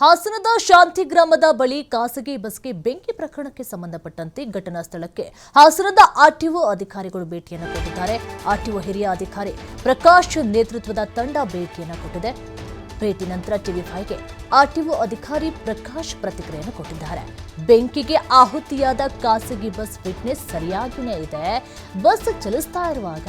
ಹಾಸನದ ಶಾಂತಿಗ್ರಾಮದ ಬಳಿ ಖಾಸಗಿ ಬಸ್ಗೆ ಬೆಂಕಿ ಪ್ರಕರಣಕ್ಕೆ ಸಂಬಂಧಪಟ್ಟಂತೆ ಘಟನಾ ಸ್ಥಳಕ್ಕೆ ಹಾಸನದ ಆರ್ಟಿಒ ಅಧಿಕಾರಿಗಳು ಭೇಟಿಯನ್ನು ಕೊಟ್ಟಿದ್ದಾರೆ. ಆರ್ಟಿಒ ಹಿರಿಯ ಅಧಿಕಾರಿ ಪ್ರಕಾಶ್ ನೇತೃತ್ವದ ತಂಡ ಭೇಟಿಯನ್ನು ಕೊಟ್ಟಿದೆ. ಭೇಟಿ ನಂತರ ಟಿವಿ5ಗೆ ಆರ್ಟಿಒ ಅಧಿಕಾರಿ ಪ್ರಕಾಶ್ ಪ್ರತಿಕ್ರಿಯೆಯನ್ನು ಕೊಟ್ಟಿದ್ದಾರೆ. ಬೆಂಕಿಗೆ ಆಹುತಿಯಾದ ಖಾಸಗಿ ಬಸ್ ಫಿಟ್ನೆಸ್ ಸರಿಯಾಗಿಯೇ ಇದೆ. ಬಸ್ ಚಲಿಸ್ತಾ ಇರುವಾಗ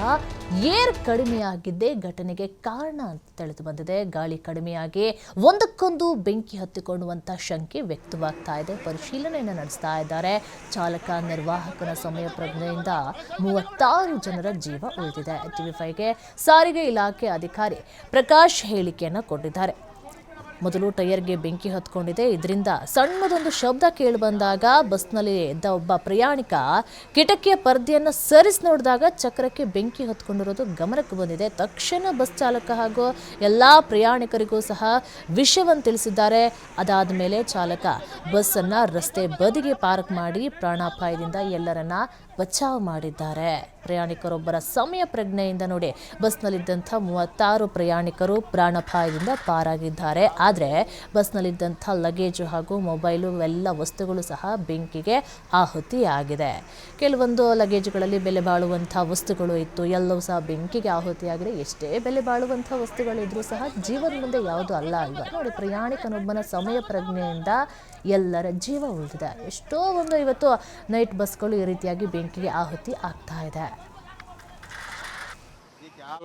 ಏರ್ ಕಡಿಮೆಯಾಗಿದ್ದೇ ಘಟನೆಗೆ ಕಾರಣ ಅಂತ ತಿಳಿದು ಬಂದಿದೆ. ಗಾಳಿ ಕಡಿಮೆಯಾಗಿ ಒಂದಕ್ಕೊಂದು ಬೆಂಕಿ ಹತ್ತಿಕೊಳ್ಳುವಂತ ಶಂಕೆ ವ್ಯಕ್ತವಾಗ್ತಾ ಇದೆ. ಪರಿಶೀಲನೆಯನ್ನು ನಡೆಸ್ತಾ ಇದ್ದಾರೆ. ಚಾಲಕ ನಿರ್ವಾಹಕನ ಸಮಯ ಪ್ರಜ್ಞೆಯಿಂದ 36 ಜನರ ಜೀವ ಉಳಿದಿದೆ. ಟಿವಿ5ಗೆ ಸಾರಿಗೆ ಇಲಾಖೆ ಅಧಿಕಾರಿ ಪ್ರಕಾಶ್ ಹೇಳಿಕೆಯನ್ನು ಕೊಟ್ಟಿದ್ದಾರೆ. ಮೊದಲು ಟೈರ್ಗೆ ಬೆಂಕಿ ಹತ್ಕೊಂಡಿದೆ. ಇದರಿಂದ ಸಣ್ಣದೊಂದು ಶಬ್ದ ಕೇಳಿಬಂದಾಗ ಬಸ್ನಲ್ಲಿ ಇದ್ದ ಒಬ್ಬ ಪ್ರಯಾಣಿಕ ಕಿಟಕಿಯ ಪರದೆಯನ್ನು ಸರಿಸಿ ನೋಡಿದಾಗ ಚಕ್ರಕ್ಕೆ ಬೆಂಕಿ ಹತ್ಕೊಂಡಿರೋದು ಗಮನಕ್ಕೆ ಬಂದಿದೆ. ತಕ್ಷಣ ಬಸ್ ಚಾಲಕ ಹಾಗೂ ಎಲ್ಲ ಪ್ರಯಾಣಿಕರಿಗೂ ಸಹ ವಿಷಯವನ್ನು ತಿಳಿಸಿದ್ದಾರೆ. ಅದಾದ ಮೇಲೆ ಚಾಲಕ ಬಸ್ಸನ್ನು ರಸ್ತೆ ಬದಿಗೆ ಪಾರ್ಕ್ ಮಾಡಿ ಪ್ರಾಣಾಪಾಯದಿಂದ ಎಲ್ಲರನ್ನ ಬಚಾವ್ ಮಾಡಿದ್ದಾರೆ. ಪ್ರಯಾಣಿಕರೊಬ್ಬರ ಸಮಯ ಪ್ರಜ್ಞೆಯಿಂದ ನೋಡಿ ಬಸ್ನಲ್ಲಿದ್ದಂಥ 36 ಪ್ರಯಾಣಿಕರು ಪ್ರಾಣಾಪಾಯದಿಂದ ಪಾರಾಗಿದ್ದಾರೆ. ಆದರೆ ಬಸ್ನಲ್ಲಿದ್ದಂಥ ಲಗೇಜು ಹಾಗೂ ಮೊಬೈಲು ಎಲ್ಲ ವಸ್ತುಗಳು ಸಹ ಬೆಂಕಿಗೆ ಆಹುತಿಯಾಗಿದೆ. ಕೆಲವೊಂದು ಲಗೇಜುಗಳಲ್ಲಿ ಬೆಲೆ ಬಾಳುವಂಥ ವಸ್ತುಗಳು ಇತ್ತು, ಎಲ್ಲವೂ ಸಹ ಬೆಂಕಿಗೆ ಆಹುತಿಯಾಗಿದೆ. ಎಷ್ಟೇ ಬೆಲೆ ಬಾಳುವಂಥ ವಸ್ತುಗಳಿದ್ರೂ ಸಹ ಜೀವದ ಮುಂದೆ ಯಾವುದು ಅಲ್ಲ ಅಲ್ವಾ. ನೋಡಿ, ಪ್ರಯಾಣಿಕನೊಬ್ಬನ ಸಮಯ ಪ್ರಜ್ಞೆಯಿಂದ ಎಲ್ಲರ ಜೀವ ಉಳಿದಿದೆ. ಎಷ್ಟೋ ಒಂದು ಇವತ್ತು ನೈಟ್ ಬಸ್ಗಳು ಈ ರೀತಿಯಾಗಿ ಬೆಂಕಿಗೆ ಆಹುತಿ ಆಗ್ತಾ ಇದೆ.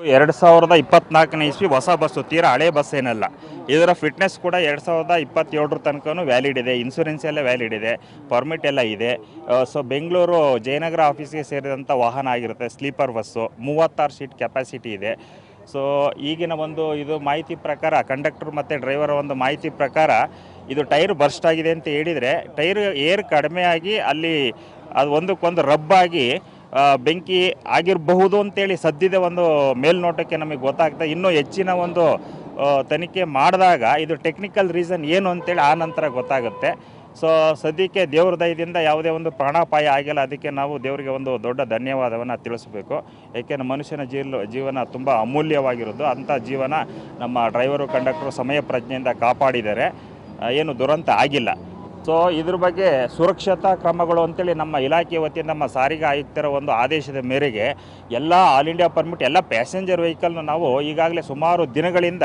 2024 ಇಸ್ವಿ ಹೊಸ ಬಸ್ಸು, ತೀರಾ ಹಳೆ ಬಸ್ ಏನಲ್ಲ. ಇದರ ಫಿಟ್ನೆಸ್ ಕೂಡ 2027 ತನಕ ವ್ಯಾಲಿಡ್ ಇದೆ. ಇನ್ಸೂರೆನ್ಸ್ ಎಲ್ಲ ವ್ಯಾಲಿಡ್ ಇದೆ, ಪರ್ಮಿಟ್ ಎಲ್ಲ ಇದೆ. ಸೊ ಬೆಂಗಳೂರು ಜಯನಗರ ಆಫೀಸ್ಗೆ ಸೇರಿದಂಥ ವಾಹನ ಆಗಿರುತ್ತೆ. ಸ್ಲೀಪರ್ ಬಸ್ಸು, 36 ಸೀಟ್ ಕೆಪಾಸಿಟಿ ಇದೆ. ಸೊ ಈಗಿನ ಒಂದು ಇದು ಮಾಹಿತಿ ಪ್ರಕಾರ, ಕಂಡಕ್ಟರ್ ಮತ್ತು ಡ್ರೈವರ್ ಒಂದು ಮಾಹಿತಿ ಪ್ರಕಾರ ಇದು ಟೈರ್ ಬರ್ಸ್ಟ್ ಆಗಿದೆ ಅಂತ ಹೇಳಿದರೆ, ಟೈರ್ ಏರ್ ಕಡಿಮೆಯಾಗಿ ಅಲ್ಲಿ ಅದು ಒಂದಕ್ಕೊಂದು ರಬ್ಬಾಗಿ ಬೆಂಕಿ ಆಗಿರಬಹುದು ಅಂತೇಳಿ ಸದ್ಯದ ಒಂದು ಮೇಲ್ನೋಟಕ್ಕೆ ನಮಗೆ ಗೊತ್ತಾಗ್ತದೆ. ಇನ್ನೂ ಹೆಚ್ಚಿನ ಒಂದು ತನಿಖೆ ಮಾಡಿದಾಗ ಇದು ಟೆಕ್ನಿಕಲ್ ರೀಸನ್ ಏನು ಅಂತೇಳಿ ಆ ನಂತರ ಗೊತ್ತಾಗುತ್ತೆ. ಸೊ ಸದ್ಯಕ್ಕೆ ದೇವ್ರ ದಯದಿಂದ ಯಾವುದೇ ಒಂದು ಪ್ರಾಣಾಪಾಯ ಆಗಿಲ್ಲ. ಅದಕ್ಕೆ ನಾವು ದೇವರಿಗೆ ಒಂದು ದೊಡ್ಡ ಧನ್ಯವಾದವನ್ನು ತಿಳಿಸಬೇಕು. ಏಕೆಂದರೆ ಮನುಷ್ಯನ ಜೀವನ ತುಂಬ ಅಮೂಲ್ಯವಾಗಿರೋದು. ಅಂಥ ಜೀವನ ನಮ್ಮ ಡ್ರೈವರು ಕಂಡಕ್ಟರು ಸಮಯ ಪ್ರಜ್ಞೆಯಿಂದ ಕಾಪಾಡಿದ್ದಾರೆ. ಏನು ದುರಂತ ಆಗಿಲ್ಲ. ಸೊ ಇದ್ರ ಬಗ್ಗೆ ಸುರಕ್ಷತಾ ಕ್ರಮಗಳು ಅಂತೇಳಿ ನಮ್ಮ ಇಲಾಖೆ ವತಿಯಿಂದ ನಮ್ಮ ಸಾರಿಗೆ ಆಯುಕ್ತರ ಒಂದು ಆದೇಶದ ಮೇರೆಗೆ ಎಲ್ಲ ಆಲ್ ಇಂಡಿಯಾ ಪರ್ಮಿಟ್ ಎಲ್ಲ ಪ್ಯಾಸೆಂಜರ್ ವೆಹಿಕಲ್ನ ನಾವು ಈಗಾಗಲೇ ಸುಮಾರು ದಿನಗಳಿಂದ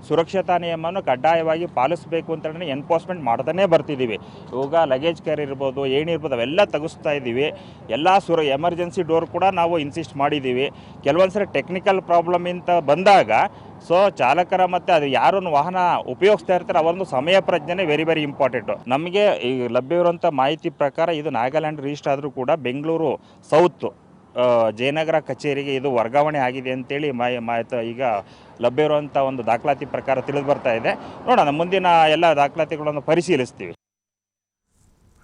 ಸುರಕ್ಷತಾ ನಿಯಮವನ್ನು ಕಡ್ಡಾಯವಾಗಿ ಪಾಲಿಸಬೇಕು ಅಂತೇಳಿ ಎನ್ಫೋರ್ಸ್ಮೆಂಟ್ ಮಾಡ್ತಾನೆ ಬರ್ತಿದ್ದೀವಿ. ಇವಾಗ ಲಗೇಜ್ ಕ್ಯಾರಿ ಇರ್ಬೋದು, ಏಣಿ ಇರ್ಬೋದು, ಅವೆಲ್ಲ ತೆಗೆಸ್ತಾ ಇದ್ದೀವಿ. ಎಲ್ಲ ಎಮರ್ಜೆನ್ಸಿ ಡೋರ್ ಕೂಡ ನಾವು ಇನ್ಸಿಸ್ಟ್ ಮಾಡಿದ್ದೀವಿ. ಕೆಲವೊಂದು ಸರಿ ಟೆಕ್ನಿಕಲ್ ಪ್ರಾಬ್ಲಮ್ ಅಂತ ಬಂದಾಗ ಸೊ ಚಾಲಕರ ಮತ್ತು ಅದು ಯಾರನ್ನು ವಾಹನ ಉಪಯೋಗಿಸ್ತಾ ಇರ್ತಾರೆ ಅವರೊಂದು ಸಮಯ ಪ್ರಜ್ಞೆ ವೆರಿ ವೆರಿ ಇಂಪಾರ್ಟೆಂಟು. ನಮಗೆ ಈ ಲಭ್ಯವಿರುವಂಥ ಮಾಹಿತಿ ಪ್ರಕಾರ ಇದು ನಾಗಾಲ್ಯಾಂಡ್ ರಿಜಿಸ್ಟರ್ ಆದರೂ ಕೂಡ ಬೆಂಗಳೂರು ಸೌತ್ ಜಯನಗರ ಕಚೇರಿಗೆ ಇದು ವರ್ಗಾವಣೆ ಆಗಿದೆ ಅಂತೇಳಿ ಈಗ ಲಭ್ಯವಿರುವಂಥ ಒಂದು ದಾಖಲಾತಿ ಪ್ರಕಾರ ತಿಳಿದು ಬರ್ತಾ ಇದೆ. ನೋಡೋಣ, ಮುಂದಿನ ಎಲ್ಲ ದಾಖಲಾತಿಗಳನ್ನು ಪರಿಶೀಲಿಸ್ತೀವಿ.